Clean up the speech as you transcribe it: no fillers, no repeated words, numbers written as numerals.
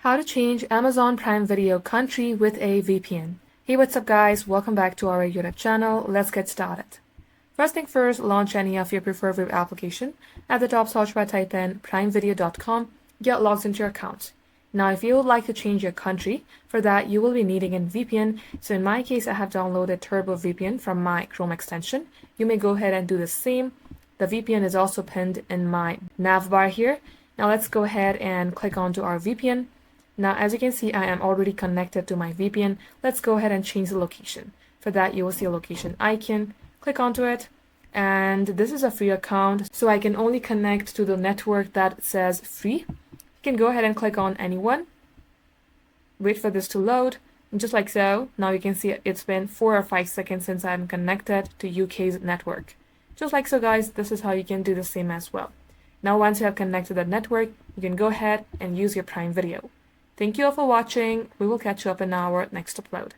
How to change Amazon Prime Video country with a VPN. Hey, what's up guys? Welcome back to our YouTube channel. Let's get started. First thing first, launch any of your preferred web application. At the top search bar, type in primevideo.com, get logged into your account. Now, if you would like to change your country, for that you will be needing a VPN. So in my case, I have downloaded Turbo VPN from my Chrome extension. You may go ahead and do the same. The VPN is also pinned in my nav bar here. Now let's go ahead and click onto our VPN. Now, as you can see, I am already connected to my VPN. Let's go ahead and change the location. For that, you will see a location icon. Click onto it. And this is a free account, so I can only connect to the network that says free. You can go ahead and click on anyone. Wait for this to load. And just like so, now you can see it's been 4 or 5 seconds since I'm connected to UK's network. Just like so, guys, this is how you can do the same as well. Now, once you have connected the network, you can go ahead and use your Prime Video. Thank you all for watching. We will catch you up in our next upload.